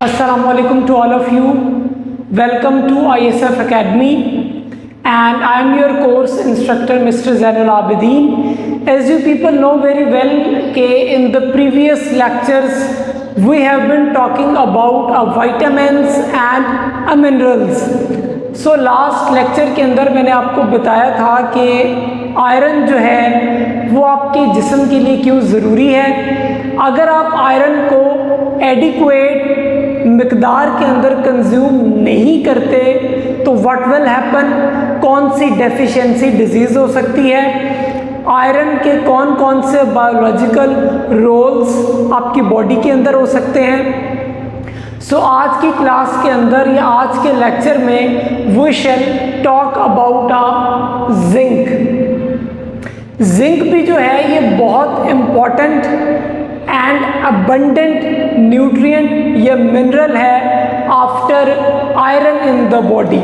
Assalamualaikum to all of you. Welcome to ISF Academy, and I am your course instructor Mr. Zainul Abidin. As you people know very well in the previous lectures we have been talking about vitamins and minerals. So last lecture के अंदर मैंने आपको बताया था कि iron जो है वो आपके जिस्म के लिए क्यों ज़रूरी है। अगर आप आयरन को एडिक्वेट मिकदार के अंदर कंज्यूम नहीं करते तो व्हाट विल हैपन, कौन सी डेफिशिएंसी डिजीज़ हो सकती है, आयरन के कौन कौन से बायोलॉजिकल रोल्स आपकी बॉडी के अंदर हो सकते हैं। सो आज की क्लास के अंदर या आज के लेक्चर में we shall talk about zinc. Zinc भी जो है ये बहुत इम्पॉर्टेंट एंड अबंडेंट न्यूट्रिएंट या मिनरल है after iron in the body.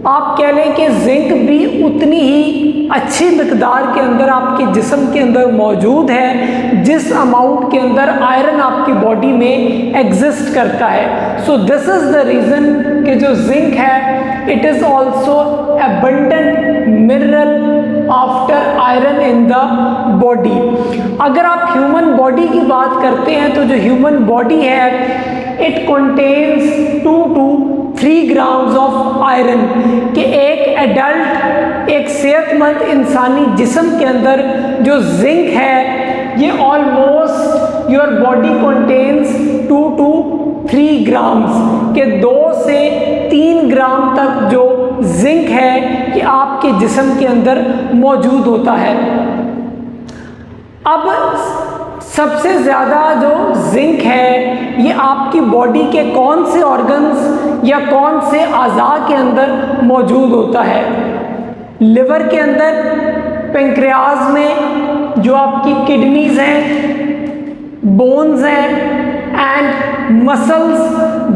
आप कह लें कि जिंक भी उतनी ही अच्छी मिकदार के अंदर आपके जिस्म के अंदर मौजूद है जिस अमाउंट के अंदर आयरन आपकी बॉडी में एग्जिस्ट करता है। So this is the reason कि जो जिंक है it is also abundant mineral after iron in the body. अगर आप ह्यूमन बॉडी की बात करते हैं तो जो ह्यूमन बॉडी है it contains 2 to 3 grams of iron. कि एक एडल्ट एक सेहतमंद इंसानी जिस्म के अंदर जो जिंक है ये almost your body contains 2 to 3 grams के 2 से 3 ग्राम तक जो जिंक है ये आपके जिस्म के अंदर मौजूद होता है। अब सबसे ज़्यादा जो जिंक है ये आपकी बॉडी के कौन से ऑर्गन्स या कौन से अज़ा के अंदर मौजूद होता है। लिवर के अंदर, पेंक्रियाज में, जो आपकी किडनीज हैं, बोन्स हैं and muscles,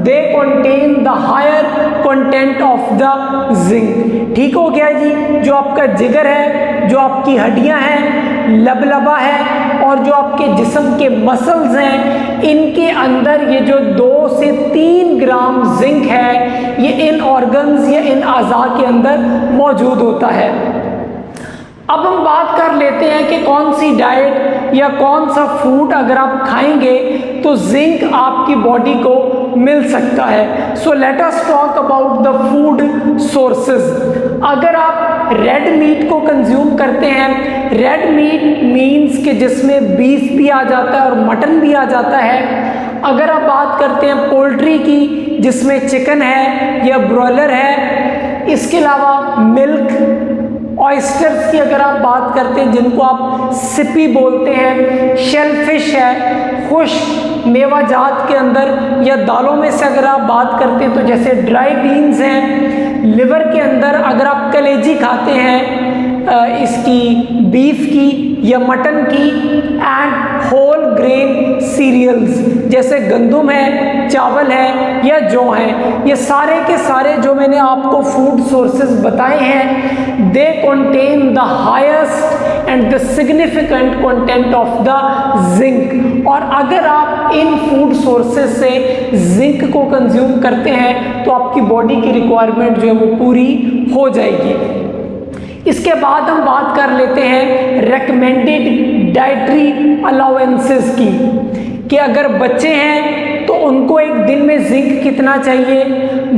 they contain the higher content of the zinc. ठीक हो गया जी। जो आपका जिगर है, जो आपकी हड्डियां हैं, लबलबा है और जो आपके जिस्म के मसल्स हैं इनके अंदर ये जो 2 से 3 ग्राम जिंक है ये इन ऑर्गन्स या इन अज़ा के अंदर मौजूद होता है। अब हम बात कर लेते हैं कि कौन सी डाइट या कौन सा फूड अगर आप खाएंगे तो जिंक आपकी बॉडी को मिल सकता है। So let us talk about the food sources. अगर आप रेड मीट को कंज्यूम करते हैं, रेड मीट मीन्स कि जिसमें बीफ भी आ जाता है और मटन भी आ जाता है। अगर आप बात करते हैं पोल्ट्री की जिसमें चिकन है या ब्रॉयलर है, इसके अलावा मिल्क, ऑयस्टर्स की अगर आप बात करते हैं जिनको आप सिपी बोलते हैं, शेलफिश है, खुश्क मेवा जात के अंदर या दालों में से अगर आप बात करते हैं तो जैसे ड्राई बीन्स हैं। लिवर के अंदर अगर आप कलेजी खाते हैं इसकी बीफ की या मटन की, एंड होल ग्रेन सीरियल्स जैसे गंदम है, चावल है या जौ है, ये सारे के सारे जो मैंने आपको फूड सोर्सेज बताए हैं दे contain the highest and the significant content of the zinc. और अगर आप इन फूड सोर्सेज से जिंक को कंज्यूम करते हैं तो आपकी बॉडी की रिक्वायरमेंट जो है वो पूरी हो जाएगी। इसके बाद हम बात कर लेते हैं रेकमेंडेड डाइटरी अलाउंसेस की कि अगर बच्चे हैं तो उनको एक दिन में जिंक कितना चाहिए,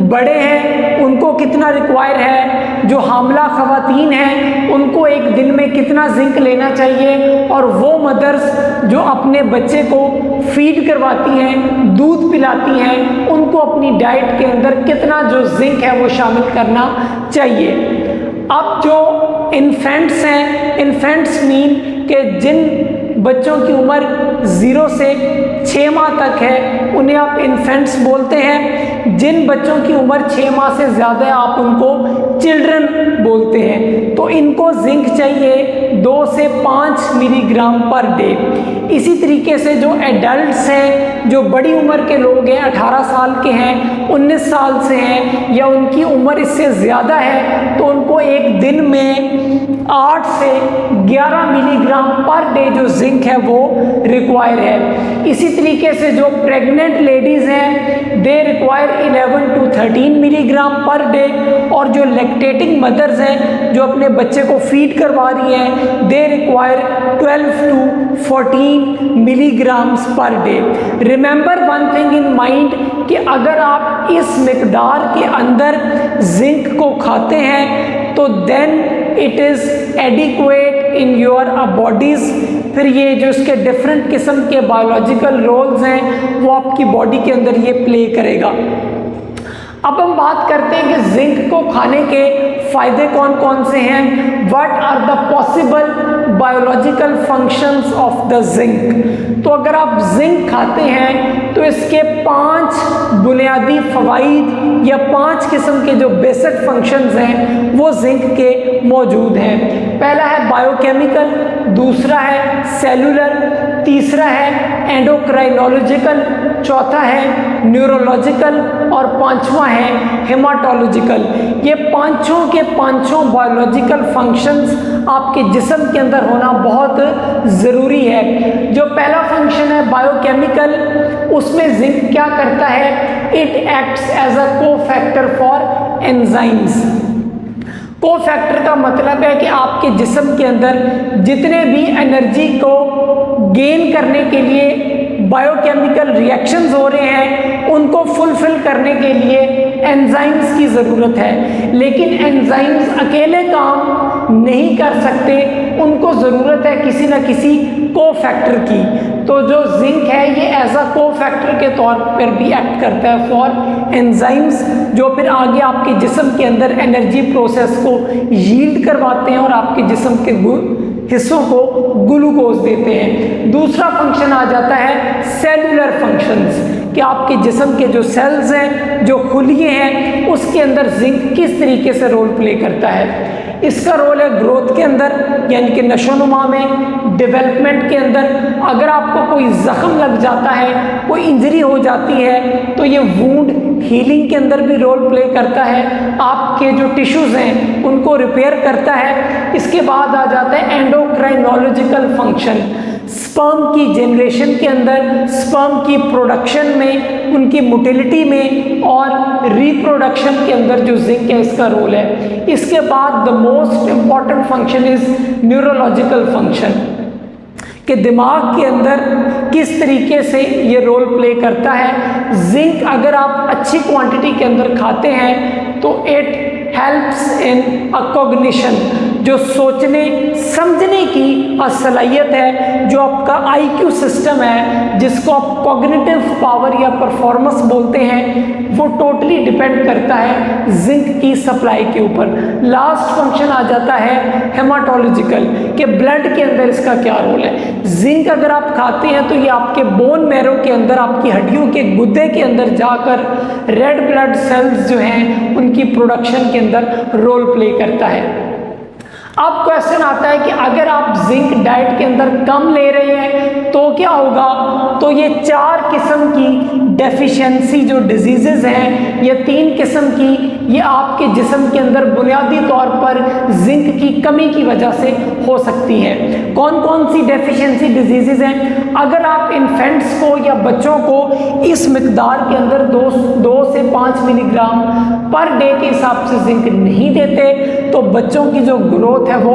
बड़े हैं उनको कितना रिक्वायर है, जो हामला खवातीन हैं उनको एक दिन में कितना जिंक लेना चाहिए, और वो मदर्स जो अपने बच्चे को फीड करवाती हैं, दूध पिलाती हैं, उनको अपनी डाइट के अंदर कितना जो जिंक है वो शामिल करना चाहिए। अब जो इन्फेंट्स हैं, इन्फेंट्स मीन कि जिन बच्चों की उम्र 0 से 6 माह तक है उन्हें आप इन्फेंट्स बोलते हैं। जिन बच्चों की उम्र 6 माह से ज़्यादा है आप उनको चिल्ड्रन बोलते हैं। तो इनको जिंक चाहिए 2 से 5 मिलीग्राम पर डे। इसी तरीके से जो एडल्ट्स हैं, जो बड़ी उम्र के लोग हैं, 18 साल के हैं, 19 साल से हैं या उनकी उम्र इससे ज़्यादा है, तो उनको एक दिन में 8 से 11 मिलीग्राम पर डे जो जिंक है वो रिक्वायर है। इसी तरीके से जो प्रेग्नेंट लेडीज़ हैं they require 11 to 13 milligram per day, और जो लैक्टेटिंग मदर्स हैं जो अपने बच्चे को फीड करवा रही हैं they require 12 to 14 milligrams per day. Remember one thing in mind कि अगर आप इस मिकदार के अंदर जिंक को खाते हैं तो then it is adequate in your bodies. फिर ये जो इसके डिफरेंट किस्म के बायोलॉजिकल रोल्स हैं वो आपकी बॉडी के अंदर ये प्ले करेगा। अब हम बात करते हैं कि जिंक को खाने के फ़ायदे कौन कौन से हैं। What are the possible biological functions of the zinc. तो अगर आप जिंक खाते हैं तो इसके 5 बुनियादी फ़वाइद या 5 किस्म के जो बेसिक फंक्शंस हैं वो जिंक के मौजूद हैं। पहला है बायोकेमिकल, दूसरा है सेलुलर, तीसरा है एंडोक्राइनोलॉजिकल, चौथा है न्यूरोलॉजिकल और पांचवा है हेमाटोलॉजिकल। ये पांचों के पांचों बायोलॉजिकल फंक्शंस आपके जिस्म के अंदर होना बहुत ज़रूरी है। जो पहला फंक्शन है बायोकेमिकल, उसमें जिंक क्या करता है, it acts as a cofactor for enzymes. Cofactor का मतलब है कि आपके जिस्म के अंदर जितने भी एनर्जी को गेन करने के लिए बायोकेमिकल रिएक्शंस हो रहे हैं उनको फुलफिल करने के लिए एंजाइम्स की ज़रूरत है, लेकिन एंजाइम्स अकेले काम नहीं कर सकते, उनको ज़रूरत है किसी न किसी कोफैक्टर की। तो जो जिंक है ये एज अ कोफैक्टर के तौर पर भी एक्ट करता है फॉर एंजाइम्स, जो फिर आगे आपके जिस्म के अंदर एनर्जी प्रोसेस को यील्ड करवाते हैं और आपके जिस्म के हिस्सों को ग्लूकोज देते हैं। दूसरा फंक्शन आ जाता है सेलुलर फंक्शंस, कि आपके जिस्म के जो सेल्स हैं, जो खुलिये हैं, उसके अंदर जिंक किस तरीके से रोल प्ले करता है। इसका रोल है ग्रोथ के अंदर, यानी कि नशोनुमा में, डेवलपमेंट के अंदर। अगर आपको कोई ज़ख्म लग जाता है, कोई इंजरी हो जाती है, तो ये वूंड हीलिंग के अंदर भी रोल प्ले करता है, आपके जो टिश्यूज़ हैं उनको रिपेयर करता है। इसके बाद आ जाता है एंडोक्राइनोलॉजिकल फंक्शन, स्पर्म की जनरेशन के अंदर, स्पर्म की प्रोडक्शन में, उनकी मोटिलिटी में और रिप्रोडक्शन के अंदर जो जिंक है इसका रोल है। इसके बाद the most important function is neurological function, कि दिमाग के अंदर किस तरीके से ये रोल प्ले करता है। जिंक अगर आप अच्छी क्वांटिटी के अंदर खाते हैं तो it helps in a cognition, जो सोचने समझने की सलाहियत है, जो आपका IQ सिस्टम है, जिसको आप कॉग्निटिव पावर या परफॉर्मेंस बोलते हैं, वो टोटली डिपेंड करता है जिंक की सप्लाई के ऊपर। लास्ट फंक्शन आ जाता है हेमाटोलॉजिकल, कि ब्लड के अंदर इसका क्या रोल है। जिंक अगर आप खाते हैं तो ये आपके बोन मैरो के अंदर, आपकी हड्डियों के गुद्दे के अंदर जाकर रेड ब्लड सेल्स जो हैं उनकी प्रोडक्शन के अंदर रोल प्ले करता है। अब क्वेश्चन आता है कि अगर आप जिंक डाइट के अंदर कम ले रहे हैं तो क्या होगा। तो ये 4 किस्म की डेफिशिएंसी जो डिजीजेज हैं, ये 3 किस्म की, ये आपके जिस्म के अंदर बुनियादी तौर पर जिंक की कमी की वजह से हो सकती है। कौन कौन सी डेफिशिएंसी डिजीजेज हैं। अगर आप इन्फेंट्स को या बच्चों को इस मिकदार के अंदर 2 से 5 मिलीग्राम पर डे के हिसाब से जिंक नहीं देते तो बच्चों की जो ग्रोथ है वो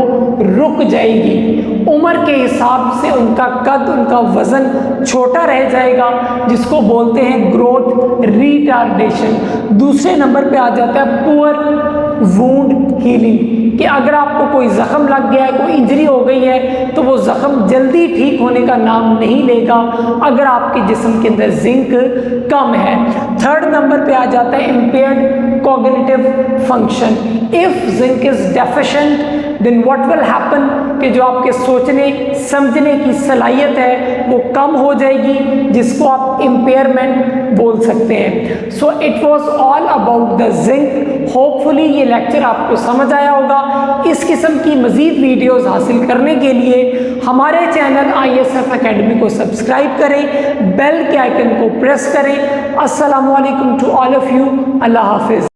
रुक जाएगी। उम्र के हिसाब से उनका कद, उनका वजन छोटा रह जाएगा, जिसको बोलते हैं ग्रोथ रिटार्डेशन। दूसरे नंबर पे आ जाता है पुअर वुंड हीलिंग, कि अगर आपको कोई जख्म लग गया है, कोई इंजरी हो गई है, तो वो जख्म जल्दी ठीक होने का नाम नहीं लेगा अगर आपके जिस्म के अंदर जिंक कम है। थर्ड नंबर पे आ जाता है impaired cognitive function. If zinc is deficient then what will happen, कि जो आपके सोचने समझने की सलाहियत है वो कम हो जाएगी, जिसको आप इम्पेयरमेंट बोल सकते हैं। So it was all about the zinc. Hopefully ये लेक्चर आपको समझ आया होगा। इस किस्म की मज़ीद वीडियोस हासिल करने के लिए हमारे चैनल ISF एकेडमी को सब्सक्राइब करें, बेल के आइकन को प्रेस करें। अस्सलामु अलैकुम टू ऑल ऑफ यू। अल्लाह हाफिज़।